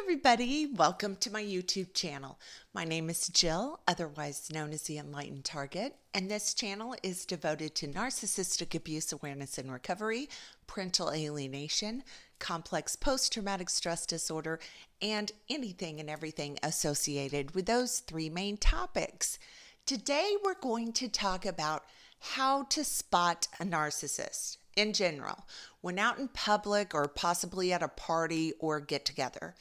everybody, welcome to my YouTube channel. My name is Jill, otherwise known as the Enlightened Target, and this channel is devoted to narcissistic abuse awareness and recovery, parental alienation, complex post-traumatic stress disorder, and anything and everything associated with those three main topics. Today we're going to talk about how to spot a narcissist in general, when out in public or possibly at a party or get together.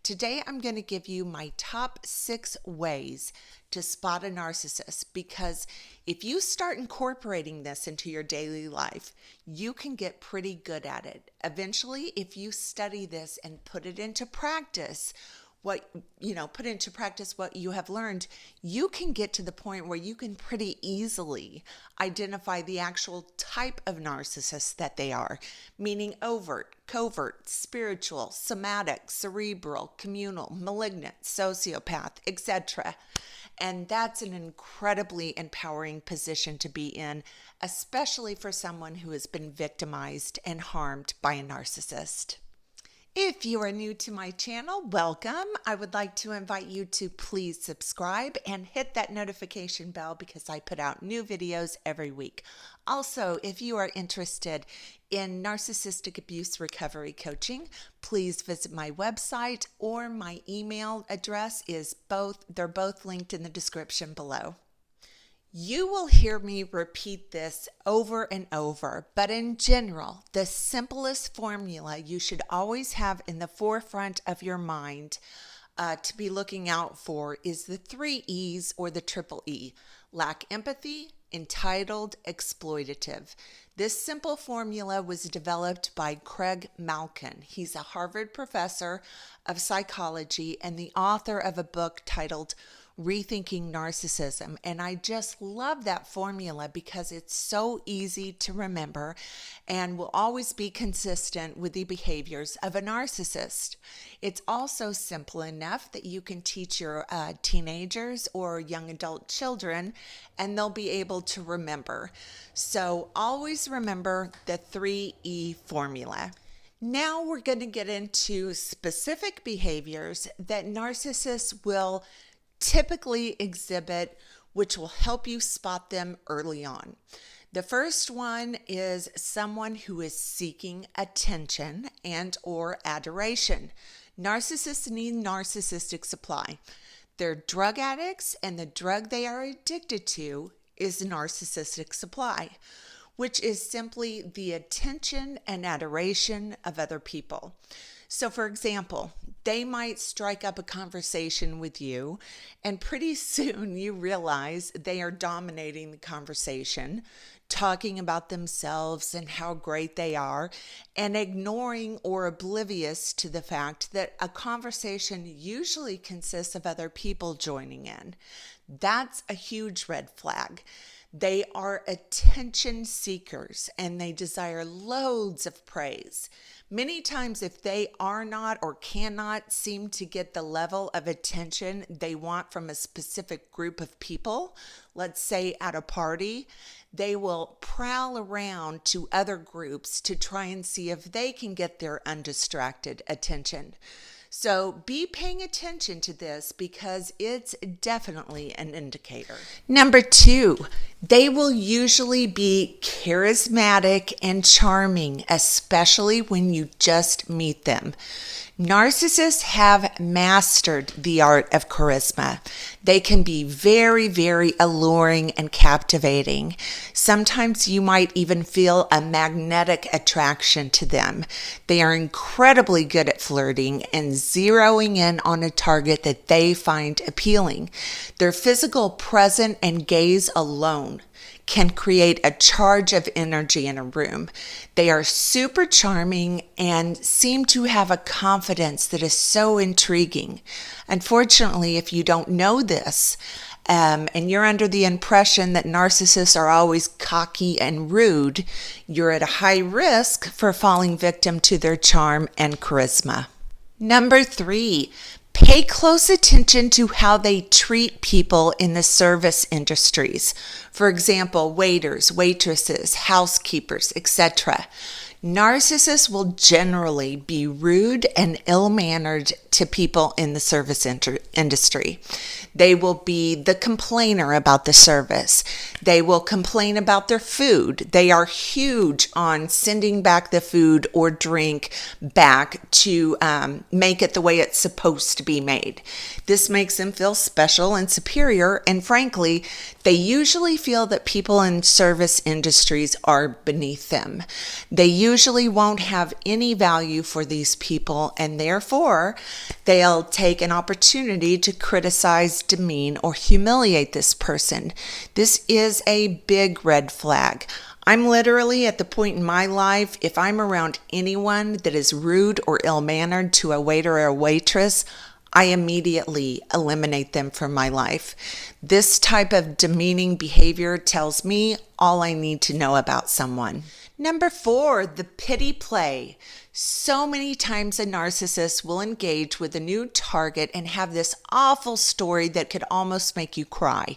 Today I'm going to give you my top 6 ways to spot a narcissist, because if you start incorporating this into your daily life, you can get pretty good at it. Eventually, if you study this and put into practice what you have learned, you can get to the point where you can pretty easily identify the actual type of narcissist that they are, meaning overt, covert, spiritual, somatic, cerebral, communal, malignant, sociopath, etc. And that's an incredibly empowering position to be in, especially for someone who has been victimized and harmed by a narcissist. If you are new to my channel, welcome. I would like to invite you to please subscribe and hit that notification bell because I put out new videos every week. Also, if you are interested in Narcissistic Abuse Recovery Coaching, please visit my website, or my email address is they're both linked in the description below. You will hear me repeat this over and over, but in general, the simplest formula you should always have in the forefront of your mind to be looking out for is the 3 E's, or the triple E: lack empathy, entitled, exploitative. This simple formula was developed by Craig Malkin. He's a Harvard professor of psychology and the author of a book titled Rethinking Narcissism. And I just love that formula because it's so easy to remember and will always be consistent with the behaviors of a narcissist. It's also simple enough that you can teach your teenagers or young adult children and they'll be able to remember. So always remember the 3E formula. Now we're going to get into specific behaviors that narcissists will typically exhibit, which will help you spot them early on. The first one is someone who is seeking attention and or adoration. Narcissists need narcissistic supply. They're drug addicts, and the drug they are addicted to is narcissistic supply, which is simply the attention and adoration of other people. So for example, they might strike up a conversation with you, and pretty soon you realize they are dominating the conversation, talking about themselves and how great they are, and ignoring or oblivious to the fact that a conversation usually consists of other people joining in. That's a huge red flag. They are attention seekers and they desire loads of praise. Many times, if they are not or cannot seem to get the level of attention they want from a specific group of people, let's say at a party, they will prowl around to other groups to try and see if they can get their undistracted attention. So be paying attention to this because it's definitely an indicator. Number 2, they will usually be charismatic and charming, especially when you just meet them. Narcissists have mastered the art of charisma. They can be very, very alluring and captivating. Sometimes you might even feel a magnetic attraction to them. They are incredibly good at flirting and zeroing in on a target that they find appealing. Their physical presence and gaze alone can create a charge of energy in a room. They are super charming and seem to have a confidence that is so intriguing. Unfortunately, if you don't know this, and you're under the impression that narcissists are always cocky and rude, you're at a high risk for falling victim to their charm and charisma. Number 3, pay close attention to how they treat people in the service industries. For example, waiters, waitresses, housekeepers, etc. Narcissists will generally be rude and ill-mannered to people in the service industry. They will be the complainer about the service. They will complain about their food. They are huge on sending back the food or drink back to make it the way it's supposed to be made. This makes them feel special and superior, and frankly, they usually feel that people in service industries are beneath them. They usually won't have any value for these people, and therefore they'll take an opportunity to criticize, demean, or humiliate this person. This is a big red flag. I'm literally at the point in my life, if I'm around anyone that is rude or ill-mannered to a waiter or a waitress, I immediately eliminate them from my life. This type of demeaning behavior tells me all I need to know about someone. Number 4, the pity play. So many times a narcissist will engage with a new target and have this awful story that could almost make you cry.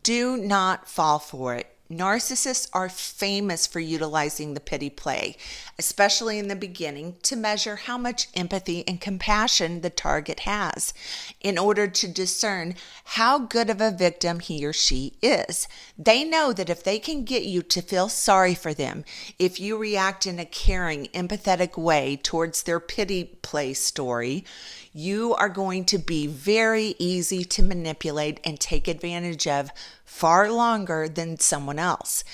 Do not fall for it. Narcissists are famous for utilizing the pity play, especially in the beginning, to measure how much empathy and compassion the target has in order to discern how good of a victim he or she is. They know that if they can get you to feel sorry for them, if you react in a caring, empathetic way towards their pity play story, you are going to be very easy to manipulate and take advantage of far longer than someone else.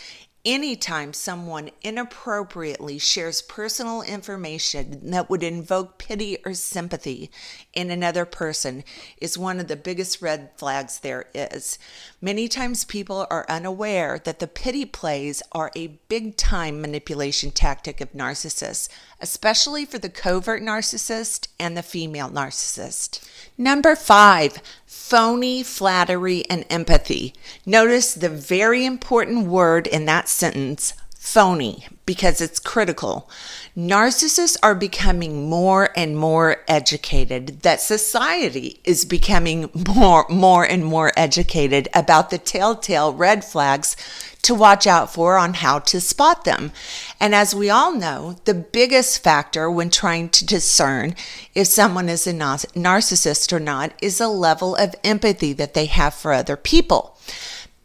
Anytime someone inappropriately shares personal information that would invoke pity or sympathy in another person is one of the biggest red flags there is. Many times people are unaware that the pity plays are a big-time manipulation tactic of narcissists, especially for the covert narcissist and the female narcissist. Number 5, phony, flattery, and empathy. Notice the very important word in that sentence, phony, because it's critical. Narcissists are becoming more and more educated, that society is becoming more and more educated about the telltale red flags to watch out for on how to spot them. And as we all know, the biggest factor when trying to discern if someone is a narcissist or not is a level of empathy that they have for other people.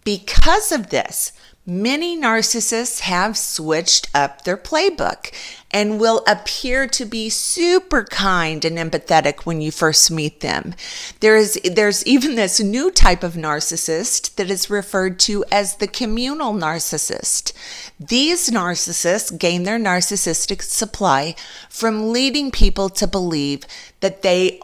Because of this, many narcissists have switched up their playbook and will appear to be super kind and empathetic when you first meet them. There's even this new type of narcissist that is referred to as the communal narcissist. These narcissists gain their narcissistic supply from leading people to believe that they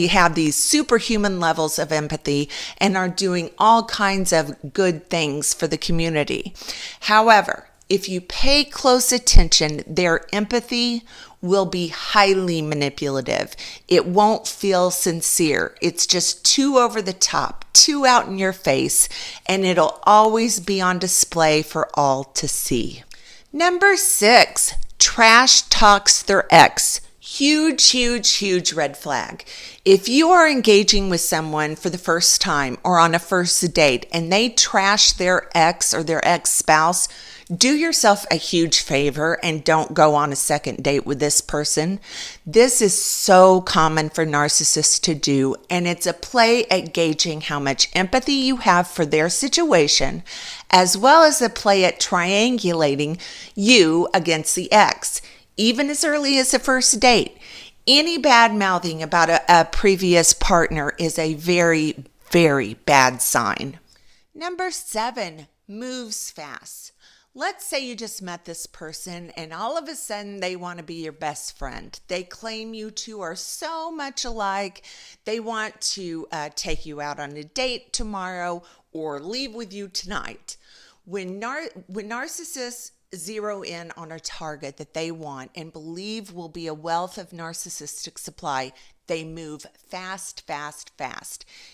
have these superhuman levels of empathy and are doing all kinds of good things for the community. However, if you pay close attention, their empathy will be highly manipulative. It won't feel sincere. It's just too over the top, too out in your face, and it'll always be on display for all to see. Number 6, trash talks their ex. Huge red flag. If you are engaging with someone for the first time or on a first date and they trash their ex or their ex-spouse, do yourself a huge favor and don't go on a second date with this person. This is so common for narcissists to do, and it's a play at gauging how much empathy you have for their situation, as well as a play at triangulating you against the ex. Even as early as the first date, any bad mouthing about a previous partner is a very, very bad sign. Number 7, moves fast. Let's say you just met this person and all of a sudden they want to be your best friend. They claim you two are so much alike. They want to take you out on a date tomorrow or leave with you tonight. When narcissists zero in on a target that they want and believe will be a wealth of narcissistic supply, they move fast.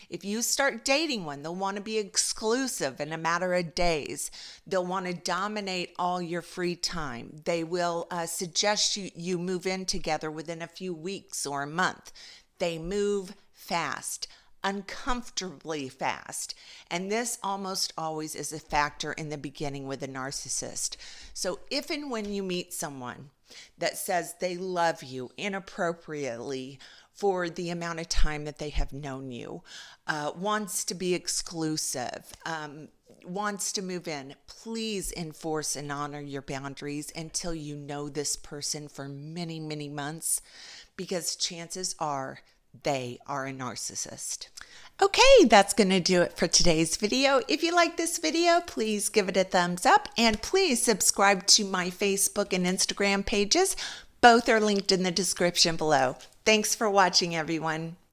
If you start dating one, they'll want to be exclusive in a matter of days. They'll want to dominate all your free time. They will suggest you move in together within a few weeks or a month. They move fast. uncomfortably fast. And this almost always is a factor in the beginning with a narcissist. So if and when you meet someone that says they love you inappropriately for the amount of time that they have known you, wants to be exclusive, wants to move in, please enforce and honor your boundaries until you know this person for many, many months, because chances are they are a narcissist. Okay, that's going to do it for today's video. If you like this video, please give it a thumbs up and please subscribe to my Facebook and Instagram pages. Both are linked in the description below. Thanks for watching, everyone.